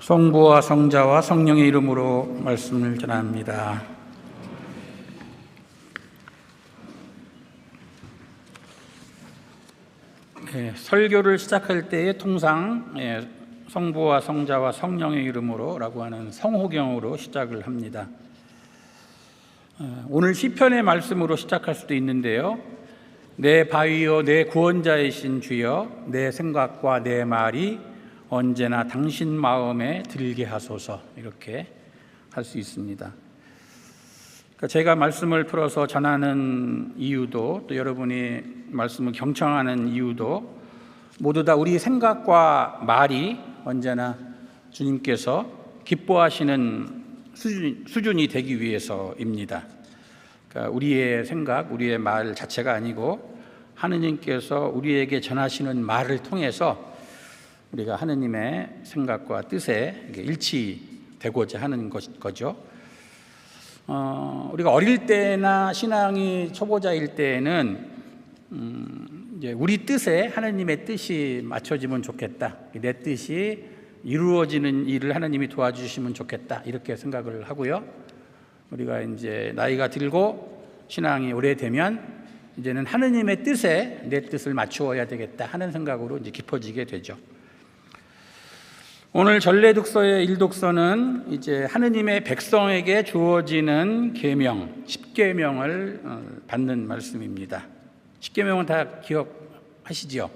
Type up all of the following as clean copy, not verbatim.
성부와 성자와 성령의 이름으로 말씀을 전합니다. 설교를 시작할 때에 통상 성부와 성자와 성령의 이름으로라고 하는 성호경으로 시작을 합니다. 오늘 시편의 말씀으로 시작할 수도 있는데요. 내 바위요 내 구원자이신 주여, 내 생각과 내 말이 언제나 당신 마음에 들게 하소서, 이렇게 할 수 있습니다. 제가 말씀을 풀어서 전하는 이유도, 또 여러분이 말씀을 경청하는 이유도 모두 다 우리 생각과 말이 언제나 주님께서 기뻐하시는 수준이 되기 위해서입니다. 그러니까 우리의 생각, 우리의 말 자체가 아니고 하느님께서 우리에게 전하시는 말을 통해서 우리가 하느님의 생각과 뜻에 일치되고자 하는 거죠. 우리가 어릴 때나 신앙이 초보자일 때에는 이제 우리 뜻에 하느님의 뜻이 맞춰지면 좋겠다, 내 뜻이 이루어지는 일을 하느님이 도와주시면 좋겠다, 이렇게 생각을 하고요. 우리가 이제 나이가 들고 신앙이 오래되면 이제는 하느님의 뜻에 내 뜻을 맞추어야 되겠다 하는 생각으로 이제 깊어지게 되죠. 오늘 전례독서의 1독서는 이제 하느님의 백성에게 주어지는 계명, 10계명을 받는 말씀입니다. 10계명은 다 기억하시죠?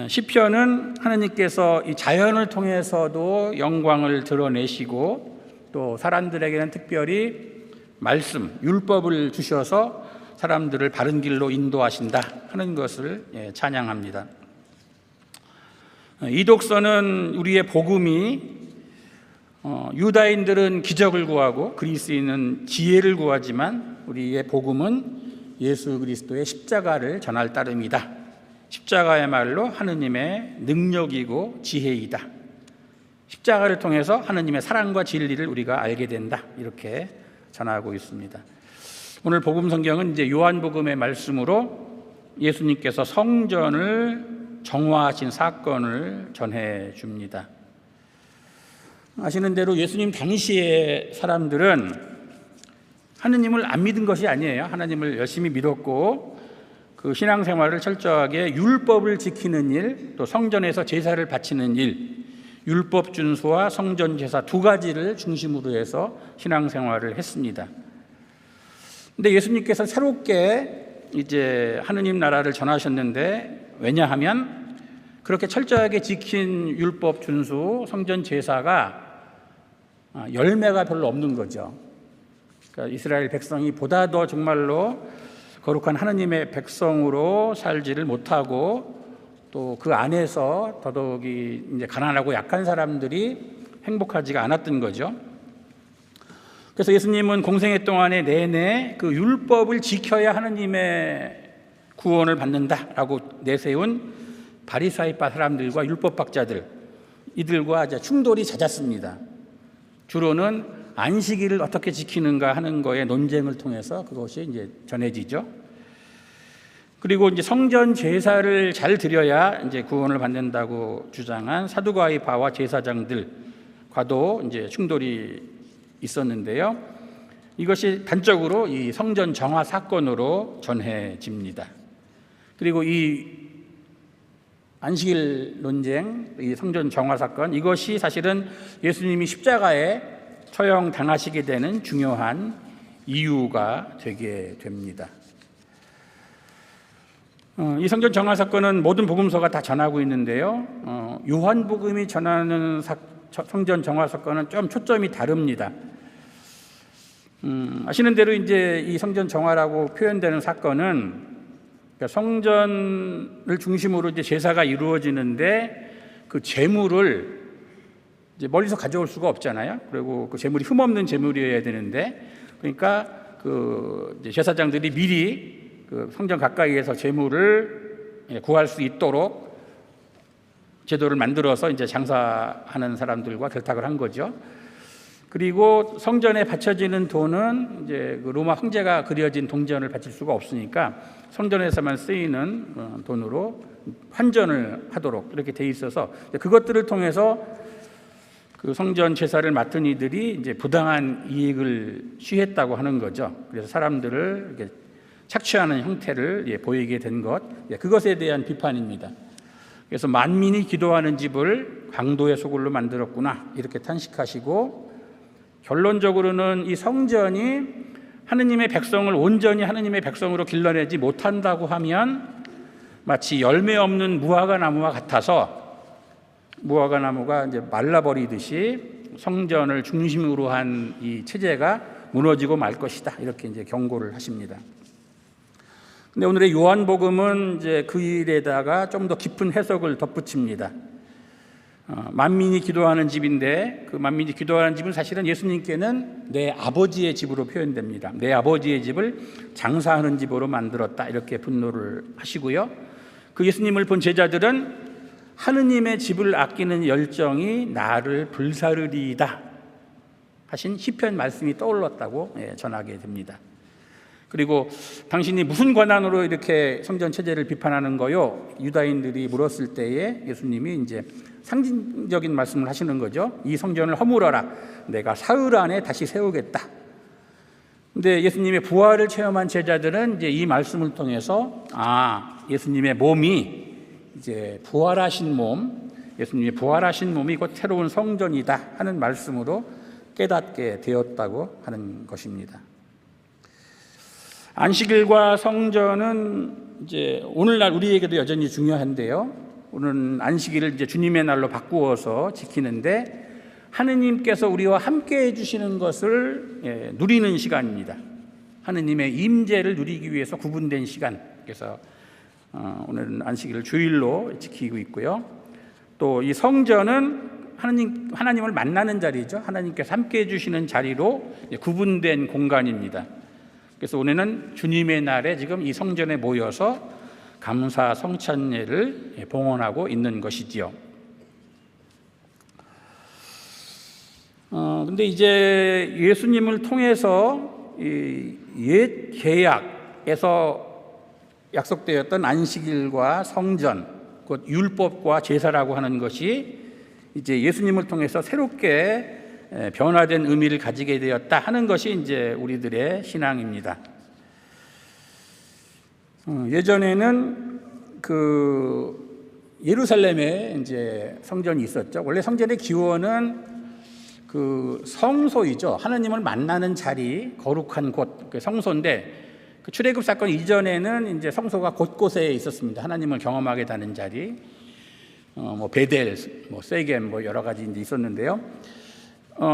시편은 하느님께서 이 자연을 통해서도 영광을 드러내시고 또 사람들에게는 특별히 말씀, 율법을 주셔서 사람들을 바른 길로 인도하신다 하는 것을 찬양합니다. 이 독서는 우리의 복음이 유다인들은 기적을 구하고 그리스인은 지혜를 구하지만 우리의 복음은 예수 그리스도의 십자가를 전할 따름이다. 십자가야말로 하느님의 능력이고 지혜이다. 십자가를 통해서 하느님의 사랑과 진리를 우리가 알게 된다, 이렇게 전하고 있습니다. 오늘 복음 성경은 이제 요한복음의 말씀으로 예수님께서 성전을 정화하신 사건을 전해 줍니다. 아시는 대로 예수님 당시의 사람들은 하느님을 안 믿은 것이 아니에요. 하나님을 열심히 믿었고 그 신앙생활을 철저하게 율법을 지키는 일, 또 성전에서 제사를 바치는 일, 율법 준수와 성전 제사 두 가지를 중심으로 해서 신앙생활을 했습니다. 근데 예수님께서 새롭게 이제 하느님 나라를 전하셨는데, 왜냐하면 그렇게 철저하게 지킨 율법 준수, 성전 제사가 열매가 별로 없는 거죠. 그러니까 이스라엘 백성이 보다 더 정말로 거룩한 하느님의 백성으로 살지를 못하고 또 그 안에서 더더욱이 이제 가난하고 약한 사람들이 행복하지가 않았던 거죠. 그래서 예수님은 공생애 동안에 내내 그 율법을 지켜야 하느님의 구원을 받는다라고 내세운 바리사이파 사람들과 율법학자들, 이들과 이제 충돌이 잦았습니다. 주로는 안식일을 어떻게 지키는가 하는 거에 논쟁을 통해서 그것이 이제 전해지죠. 그리고 이제 성전 제사를 잘 드려야 이제 구원을 받는다고 주장한 사두가이파와 제사장들과도 이제 충돌이 있었는데요. 이것이 단적으로 이 성전 정화 사건으로 전해집니다. 그리고 이 안식일 논쟁, 이 성전 정화 사건, 이것이 사실은 예수님이 십자가에 처형당하시게 되는 중요한 이유가 되게 됩니다. 이 성전 정화 사건은 모든 복음서가 다 전하고 있는데요. 요한복음이 전하는 성전 정화 사건은 좀 초점이 다릅니다. 아시는 대로 이제 이 성전 정화라고 표현되는 사건은 성전을 중심으로 이제 제사가 이루어지는데 그 제물을 이제 멀리서 가져올 수가 없잖아요. 그리고 그 제물이 흠없는 제물이어야 되는데, 그러니까 그 제사장들이 미리 그 성전 가까이에서 제물을 구할 수 있도록 제도를 만들어서 이제 장사하는 사람들과 결탁을 한 거죠. 그리고 성전에 바쳐지는 돈은 이제 그 로마 황제가 그려진 동전을 바칠 수가 없으니까 성전에서만 쓰이는 돈으로 환전을 하도록 이렇게 돼 있어서 그것들을 통해서 그 성전 제사를 맡은 이들이 이제 부당한 이익을 취했다고 하는 거죠. 그래서 사람들을 이렇게 착취하는 형태를 보이게 된 것, 그것에 대한 비판입니다. 그래서 만민이 기도하는 집을 강도의 소굴로 만들었구나 이렇게 탄식하시고, 결론적으로는 이 성전이 하느님의 백성을 온전히 하느님의 백성으로 길러내지 못한다고 하면 마치 열매 없는 무화과 나무와 같아서 무화과 나무가 이제 말라버리듯이 성전을 중심으로 한 이 체제가 무너지고 말 것이다 이렇게 이제 경고를 하십니다. 근데 오늘의 요한복음은 이제 그 일에다가 좀 더 깊은 해석을 덧붙입니다. 만민이 기도하는 집인데 그 만민이 기도하는 집은 사실은 예수님께는 내 아버지의 집으로 표현됩니다. 내 아버지의 집을 장사하는 집으로 만들었다 이렇게 분노를 하시고요. 그 예수님을 본 제자들은 하느님의 집을 아끼는 열정이 나를 불사르리이다 하신 시편 말씀이 떠올랐다고 전하게 됩니다. 그리고 당신이 무슨 권한으로 이렇게 성전 체제를 비판하는 거요? 유다인들이 물었을 때에 예수님이 이제 상징적인 말씀을 하시는 거죠. 이 성전을 허물어라. 내가 사흘 안에 다시 세우겠다. 근데 예수님의 부활을 체험한 제자들은 이제 이 말씀을 통해서 예수님의 몸이 이제 부활하신 몸, 예수님의 부활하신 몸이 곧 새로운 성전이다 하는 말씀으로 깨닫게 되었다고 하는 것입니다. 안식일과 성전은 이제 오늘날 우리에게도 여전히 중요한데요. 오늘은 안식일을 이제 주님의 날로 바꾸어서 지키는데 하느님께서 우리와 함께 해주시는 것을 누리는 시간입니다. 하느님의 임재를 누리기 위해서 구분된 시간. 그래서 오늘은 안식일을 주일로 지키고 있고요. 또 이 성전은 하나님을 만나는 자리죠. 하나님께서 함께 해주시는 자리로 구분된 공간입니다. 그래서 오늘은 주님의 날에 지금 이 성전에 모여서 감사 성찬예를 봉헌하고 있는 것이지요. 근데 이제 예수님을 통해서 이 옛 계약에서 약속되었던 안식일과 성전, 곧 율법과 제사라고 하는 것이 이제 예수님을 통해서 새롭게 변화된 의미를 가지게 되었다 하는 것이 이제 우리들의 신앙입니다. 예전에는 그 예루살렘에 이제 성전이 있었죠. 원래 성전의 기원은 그 성소이죠. 하나님을 만나는 자리, 거룩한 곳, 그 성소인데 그 출애굽 사건 이전에는 이제 성소가 곳곳에 있었습니다. 하나님을 경험하게 되는 자리, 베델, 세겜, 여러 가지 이제 있었는데요.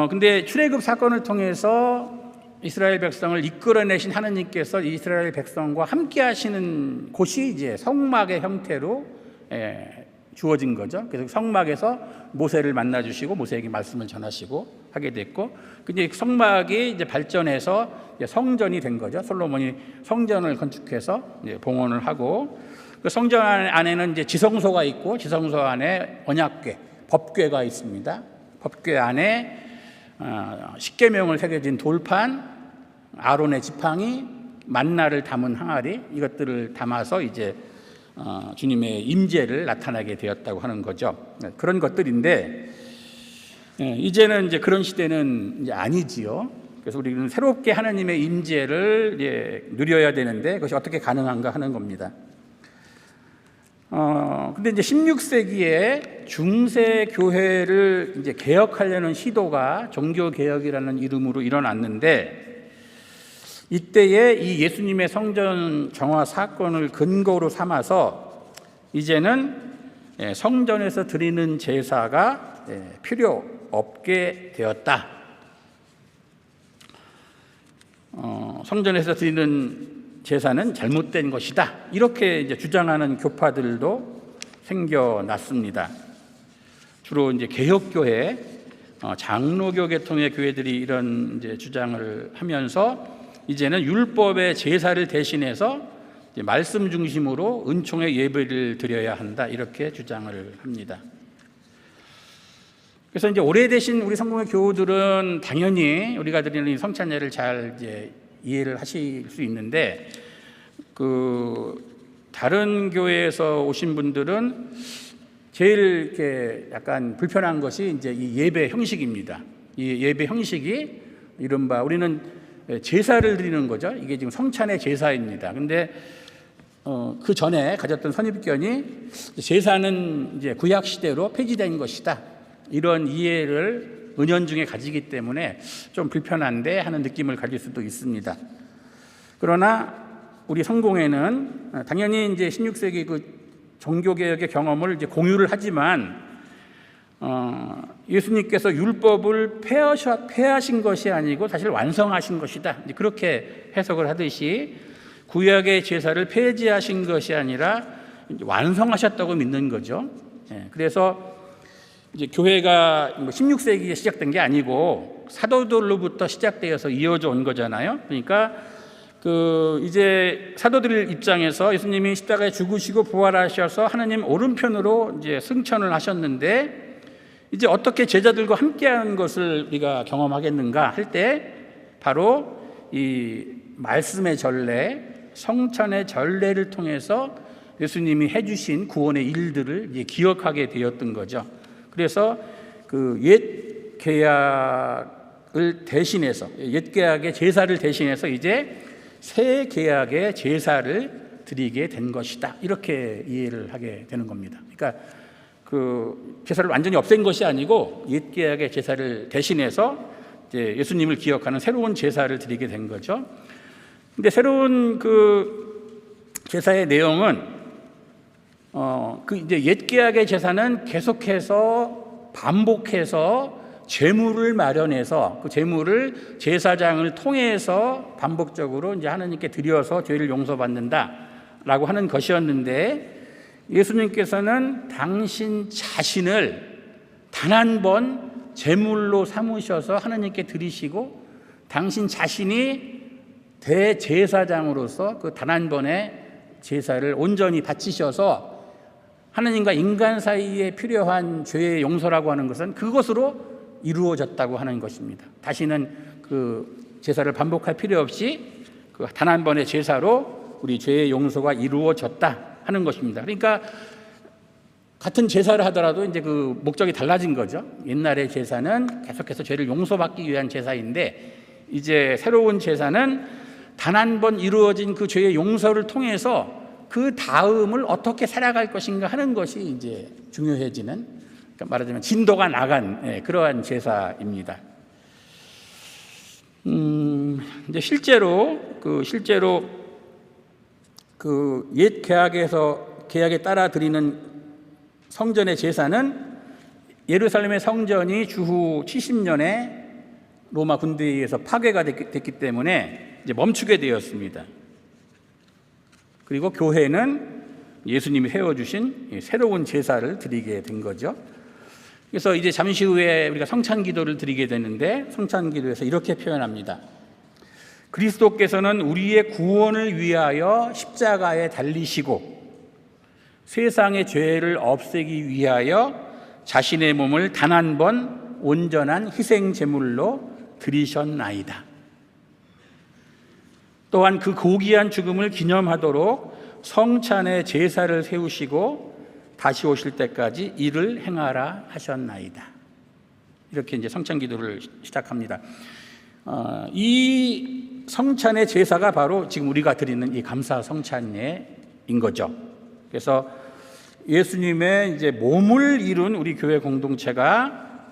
근데 출애굽 사건을 통해서 이스라엘 백성을 이끌어내신 하느님께서 이스라엘 백성과 함께 하시는 곳이 이제 성막의 형태로 주어진 거죠. 그래서 성막에서 모세를 만나 주시고 모세에게 말씀을 전하시고 하게 됐고, 근데 성막이 이제 발전해서 이제 성전이 된 거죠. 솔로몬이 성전을 건축해서 이제 봉헌을 하고, 그 성전 안에는 이제 지성소가 있고 지성소 안에 언약궤, 법궤가 있습니다. 법궤 안에 십계명을 새겨진 돌판, 아론의 지팡이, 만나를 담은 항아리, 이것들을 담아서 이제 주님의 임재를 나타나게 되었다고 하는 거죠. 그런 것들인데 이제는 이제 그런 시대는 이제 아니지요. 그래서 우리는 새롭게 하나님의 임재를 누려야 되는데 그것이 어떻게 가능한가 하는 겁니다. 근데 이제 16세기에 중세 교회를 이제 개혁하려는 시도가 종교 개혁이라는 이름으로 일어났는데, 이때에 이 예수님의 성전 정화 사건을 근거로 삼아서 이제는 성전에서 드리는 제사가 필요 없게 되었다. 성전에서 드리는 제사는 잘못된 것이다. 이렇게 이제 주장하는 교파들도 생겨났습니다. 주로 이제 개혁교회, 장로교 계통의 교회들이 이런 이제 주장을 하면서 이제는 율법의 제사를 대신해서 이제 말씀 중심으로 은총의 예배를 드려야 한다. 이렇게 주장을 합니다. 그래서 이제 오래되신 우리 성공회 교우들은 당연히 우리가 드리는 이 성찬례를 잘 이제 이해를 하실 수 있는데, 다른 교회에서 오신 분들은 제일 이렇게 약간 불편한 것이 이제 이 예배 형식입니다. 이 예배 형식이 이른바 우리는 제사를 드리는 거죠. 이게 지금 성찬의 제사입니다. 근데 그 전에 가졌던 선입견이 제사는 이제 구약 시대로 폐지된 것이다, 이런 이해를 은연중에 가지기 때문에 좀 불편한데 하는 느낌을 가질 수도 있습니다. 그러나 우리 성공회는 당연히 이제 16세기 그 종교개혁의 경험을 이제 공유를 하지만, 예수님께서 율법을 폐하신 것이 아니고 사실 완성하신 것이다, 이제 그렇게 해석을 하듯이 구약의 제사를 폐지하신 것이 아니라 완성하셨다고 믿는 거죠. 그래서 이제 교회가 16세기에 시작된 게 아니고 사도들로부터 시작되어서 이어져 온 거잖아요. 그러니까 이제 사도들 입장에서 예수님이 십자가에 죽으시고 부활하셔서 하나님 오른편으로 이제 승천을 하셨는데, 이제 어떻게 제자들과 함께하는 것을 우리가 경험하겠는가 할 때 바로 이 말씀의 전례, 성찬의 전례를 통해서 예수님이 해주신 구원의 일들을 이제 기억하게 되었던 거죠. 그래서 그 옛 계약을 대신해서, 옛 계약의 제사를 대신해서 이제 새 계약의 제사를 드리게 된 것이다, 이렇게 이해를 하게 되는 겁니다. 그러니까 그 제사를 완전히 없앤 것이 아니고 옛 계약의 제사를 대신해서 이제 예수님을 기억하는 새로운 제사를 드리게 된 거죠. 근데 새로운 그 제사의 내용은 그 이제 옛 계약의 제사는 계속해서 반복해서 제물을 마련해서 그 제물을 제사장을 통해서 반복적으로 이제 하나님께 드려서 죄를 용서받는다라고 하는 것이었는데, 예수님께서는 당신 자신을 단 한 번 제물로 삼으셔서 하나님께 드리시고, 당신 자신이 대제사장으로서 그 단 한 번의 제사를 온전히 바치셔서 하나님과 인간 사이에 필요한 죄의 용서라고 하는 것은 그것으로 이루어졌다고 하는 것입니다. 다시는 그 제사를 반복할 필요 없이 그 단 한 번의 제사로 우리 죄의 용서가 이루어졌다 하는 것입니다. 그러니까 같은 제사를 하더라도 이제 그 목적이 달라진 거죠. 옛날의 제사는 계속해서 죄를 용서받기 위한 제사인데, 이제 새로운 제사는 단 한 번 이루어진 그 죄의 용서를 통해서 그 다음을 어떻게 살아갈 것인가 하는 것이 이제 중요해지는, 그러니까 말하자면 진도가 나간 그러한 제사입니다. 이제 실제로 그 옛 계약에 따라 드리는 성전의 제사는 예루살렘의 성전이 주후 70년에 로마 군대에 의해서 파괴가 됐기 때문에 이제 멈추게 되었습니다. 그리고 교회는 예수님이 세워주신 새로운 제사를 드리게 된 거죠. 그래서 이제 잠시 후에 우리가 성찬 기도를 드리게 되는데, 성찬 기도에서 이렇게 표현합니다. 그리스도께서는 우리의 구원을 위하여 십자가에 달리시고 세상의 죄를 없애기 위하여 자신의 몸을 단 한 번 온전한 희생 제물로 드리셨나이다. 또한 그 고귀한 죽음을 기념하도록 성찬의 제사를 세우시고 다시 오실 때까지 이를 행하라 하셨나이다. 이렇게 이제 성찬 기도를 시작합니다. 이 성찬의 제사가 바로 지금 우리가 드리는 이 감사 성찬례인 거죠. 그래서 예수님의 이제 몸을 이룬 우리 교회 공동체가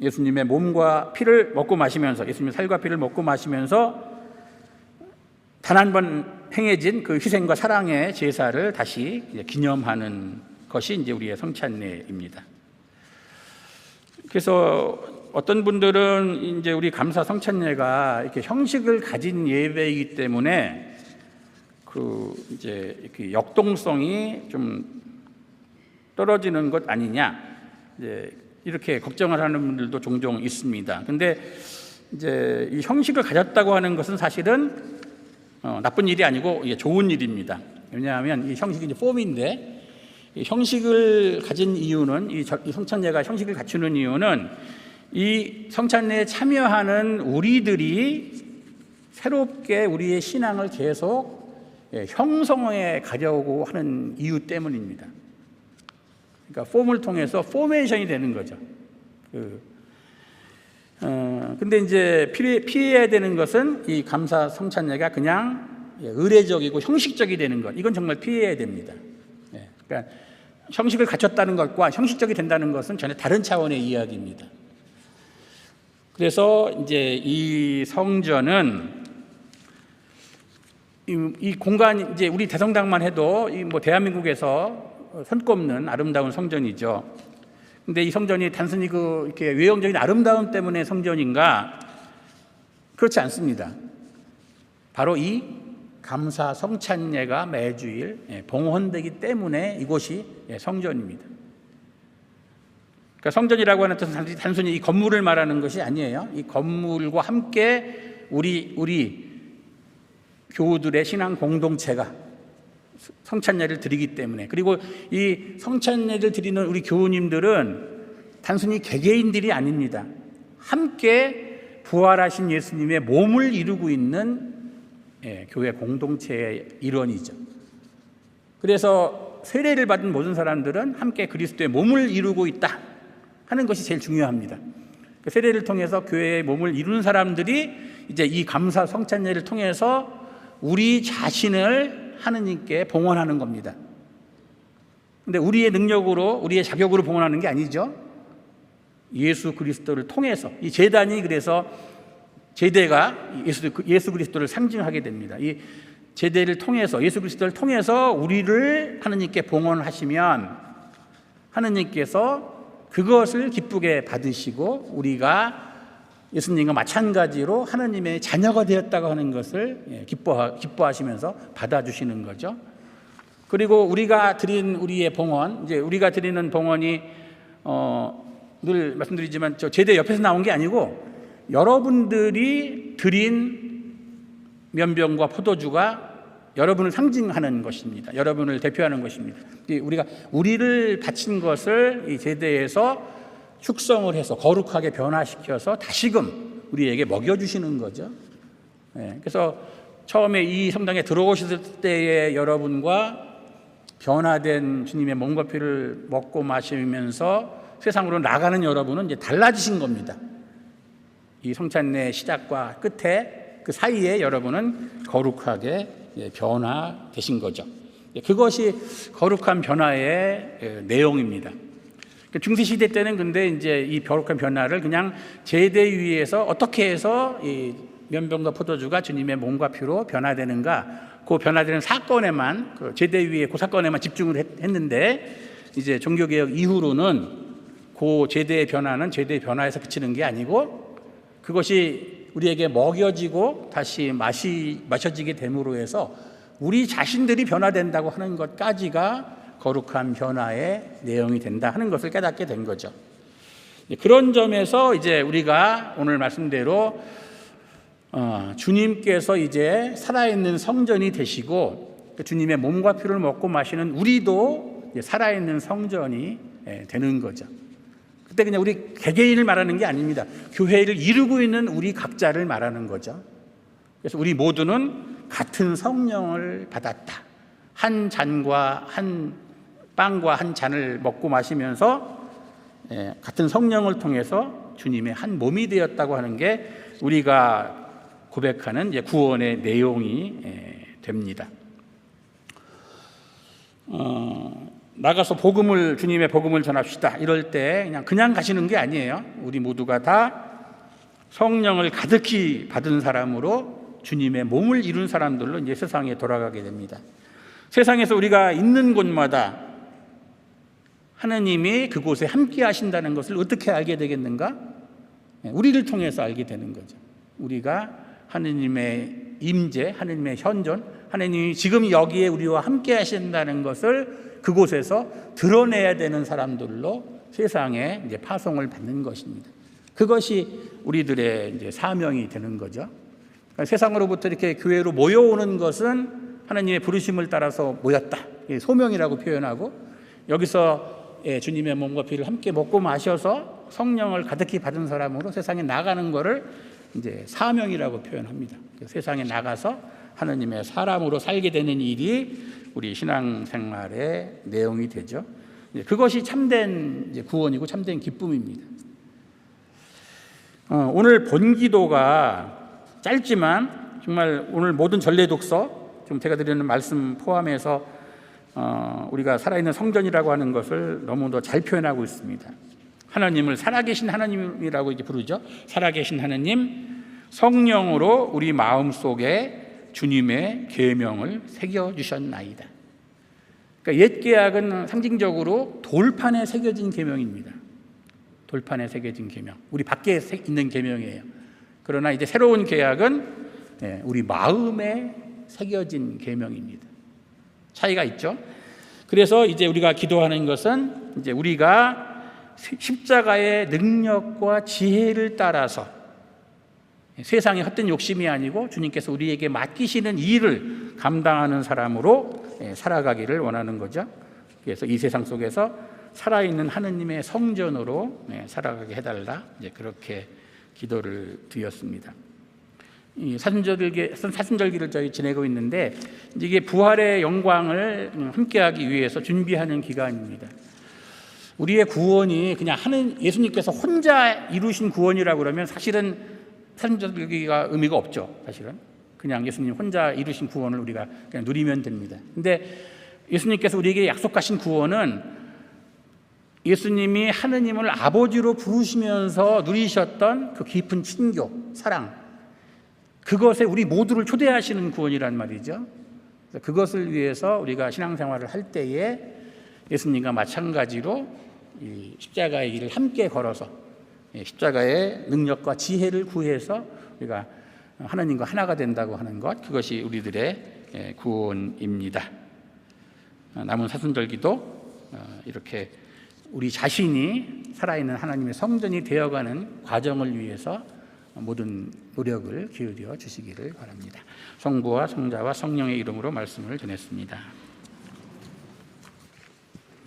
예수님의 몸과 피를 먹고 마시면서, 예수님의 살과 피를 먹고 마시면서 단 한 번 행해진 그 희생과 사랑의 제사를 다시 기념하는 것이 이제 우리의 성찬례입니다. 그래서 어떤 분들은 이제 우리 감사 성찬례가 이렇게 형식을 가진 예배이기 때문에 이제 이렇게 역동성이 좀 떨어지는 것 아니냐, 이렇게 걱정을 하는 분들도 종종 있습니다. 근데 이제 이 형식을 가졌다고 하는 것은 사실은 나쁜 일이 아니고 좋은 일입니다. 왜냐하면 이 형식이 이제 폼인데, 이 형식을 가진 이유는, 이 성찬례가 형식을 갖추는 이유는 이 성찬례에 참여하는 우리들이 새롭게 우리의 신앙을 계속 형성해 가려고 하는 이유 때문입니다. 그러니까 폼을 통해서 포메이션이 되는 거죠. 근데 이제 피해야 되는 것은 이 감사 성찬례가 그냥 의례적이고 형식적이 되는 것. 이건 정말 피해야 됩니다. 그러니까 형식을 갖췄다는 것과 형식적이 된다는 것은 전혀 다른 차원의 이야기입니다. 그래서 이제 이 성전은 이 공간, 이제 우리 대성당만 해도 이 뭐 대한민국에서 손꼽는 아름다운 성전이죠. 근데 이 성전이 단순히 이렇게 외형적인 아름다움 때문에 성전인가? 그렇지 않습니다. 바로 이 감사 성찬례가 매주일 봉헌되기 때문에 이곳이 성전입니다. 그러니까 성전이라고 하는 뜻은 단순히 이 건물을 말하는 것이 아니에요. 이 건물과 함께 우리 교우들의 신앙 공동체가 성찬례를 드리기 때문에, 그리고 이 성찬례를 드리는 우리 교우님들은 단순히 개개인들이 아닙니다. 함께 부활하신 예수님의 몸을 이루고 있는 교회 공동체의 일원이죠. 그래서 세례를 받은 모든 사람들은 함께 그리스도의 몸을 이루고 있다 하는 것이 제일 중요합니다. 세례를 통해서 교회의 몸을 이루는 사람들이 이제 이 감사 성찬례를 통해서 우리 자신을 하느님께 봉헌하는 겁니다. 근데 우리의 능력으로, 우리의 자격으로 봉헌하는 게 아니죠. 예수 그리스도를 통해서, 이 제단이, 그래서 제대가 예수 그리스도를 상징하게 됩니다. 이 제대를 통해서, 예수 그리스도를 통해서 우리를 하느님께 봉헌하시면 하느님께서 그것을 기쁘게 받으시고 우리가 예수님과 마찬가지로 하나님의 자녀가 되었다고 하는 것을 기뻐하시면서 받아주시는 거죠. 그리고 우리가 드린 우리의 봉헌, 이제 우리가 드리는 봉헌이 늘 말씀드리지만 저 제대 옆에서 나온 게 아니고 여러분들이 드린 면병과 포도주가 여러분을 상징하는 것입니다. 여러분을 대표하는 것입니다. 우리를 바친 것을 이 제대에서 축성을 해서 거룩하게 변화시켜서 다시금 우리에게 먹여주시는 거죠. 그래서 처음에 이 성당에 들어오셨을 때의 여러분과 변화된 주님의 몸과 피를 먹고 마시면서 세상으로 나가는 여러분은 이제 달라지신 겁니다. 이 성찬례 시작과 끝에 그 사이에 여러분은 거룩하게 변화되신 거죠. 그것이 거룩한 변화의 내용입니다. 중세시대 때는 근데 이제 이 거룩한 변화를 그냥 제대 위에서 어떻게 해서 이 면병과 포도주가 주님의 몸과 피로 변화되는가, 그 변화되는 사건에만, 그 제대 위에 그 사건에만 집중을 했는데, 이제 종교개혁 이후로는 그 제대의 변화는 제대의 변화에서 그치는 게 아니고 그것이 우리에게 먹여지고 다시 마셔지게 됨으로 해서 우리 자신들이 변화된다고 하는 것까지가 거룩한 변화의 내용이 된다 하는 것을 깨닫게 된 거죠. 그런 점에서 이제 우리가 오늘 말씀대로 주님께서 이제 살아있는 성전이 되시고 주님의 몸과 피를 먹고 마시는 우리도 살아있는 성전이 되는 거죠. 그때 그냥 우리 개개인을 말하는 게 아닙니다. 교회를 이루고 있는 우리 각자를 말하는 거죠. 그래서 우리 모두는 같은 성령을 받았다. 한 잔과 빵과 한 잔을 먹고 마시면서 같은 성령을 통해서 주님의 한 몸이 되었다고 하는 게 우리가 고백하는 이제 구원의 내용이 됩니다. 나가서 주님의 복음을 전합시다. 이럴 때 그냥 가시는 게 아니에요. 우리 모두가 다 성령을 가득히 받은 사람으로 주님의 몸을 이룬 사람들로 이제 세상에 돌아가게 됩니다. 세상에서 우리가 있는 곳마다 하나님이 그곳에 함께 하신다는 것을 어떻게 알게 되겠는가? 우리를 통해서 알게 되는 거죠. 우리가 하나님의 임재, 하나님의 현존, 하나님이 지금 여기에 우리와 함께 하신다는 것을 그곳에서 드러내야 되는 사람들로 세상에 이제 파송을 받는 것입니다. 그것이 우리들의 이제 사명이 되는 거죠. 그러니까 세상으로부터 이렇게 교회로 모여오는 것은 하나님의 부르심을 따라서 모였다. 소명이라고 표현하고, 여기서 주님의 몸과 피를 함께 먹고 마셔서 성령을 가득히 받은 사람으로 세상에 나가는 것을 이제 사명이라고 표현합니다. 세상에 나가서 하나님의 사람으로 살게 되는 일이 우리 신앙생활의 내용이 되죠. 그것이 참된 구원이고 참된 기쁨입니다. 오늘 본기도가 짧지만 정말 오늘 모든 전례 독서, 지금 제가 드리는 말씀 포함해서 우리가 살아있는 성전이라고 하는 것을 너무도 잘 표현하고 있습니다. 하나님을 살아계신 하나님이라고 이제 부르죠. 살아계신 하나님, 성령으로 우리 마음속에 주님의 계명을 새겨주셨나이다. 그러니까 옛 계약은 상징적으로 돌판에 새겨진 계명입니다. 돌판에 새겨진 계명, 우리 밖에 있는 계명이에요. 그러나 이제 새로운 계약은 우리 마음에 새겨진 계명입니다. 차이가 있죠. 그래서 이제 우리가 기도하는 것은 이제 우리가 십자가의 능력과 지혜를 따라서 세상의 헛된 욕심이 아니고 주님께서 우리에게 맡기시는 일을 감당하는 사람으로 살아가기를 원하는 거죠. 그래서 이 세상 속에서 살아있는 하느님의 성전으로 살아가게 해달라, 이제 그렇게 기도를 드렸습니다. 이 사순절기를 저희 지내고 있는데 이게 부활의 영광을 함께하기 위해서 준비하는 기간입니다. 우리의 구원이 그냥 예수님께서 혼자 이루신 구원이라고 그러면 사실은 사순절기가 의미가 없죠. 사실은 그냥 예수님 혼자 이루신 구원을 우리가 그냥 누리면 됩니다. 근데 예수님께서 우리에게 약속하신 구원은 예수님이 하느님을 아버지로 부르시면서 누리셨던 그 깊은 친교, 사랑, 그것에 우리 모두를 초대하시는 구원이란 말이죠. 그것을 위해서 우리가 신앙생활을 할 때에 예수님과 마찬가지로 이 십자가의 길을 함께 걸어서 십자가의 능력과 지혜를 구해서 우리가 하나님과 하나가 된다고 하는 것, 그것이 우리들의 구원입니다. 남은 사순절기도 이렇게 우리 자신이 살아있는 하나님의 성전이 되어가는 과정을 위해서 모든 노력을 기울여 주시기를 바랍니다. 성부와 성자와 성령의 이름으로 말씀을 전했습니다.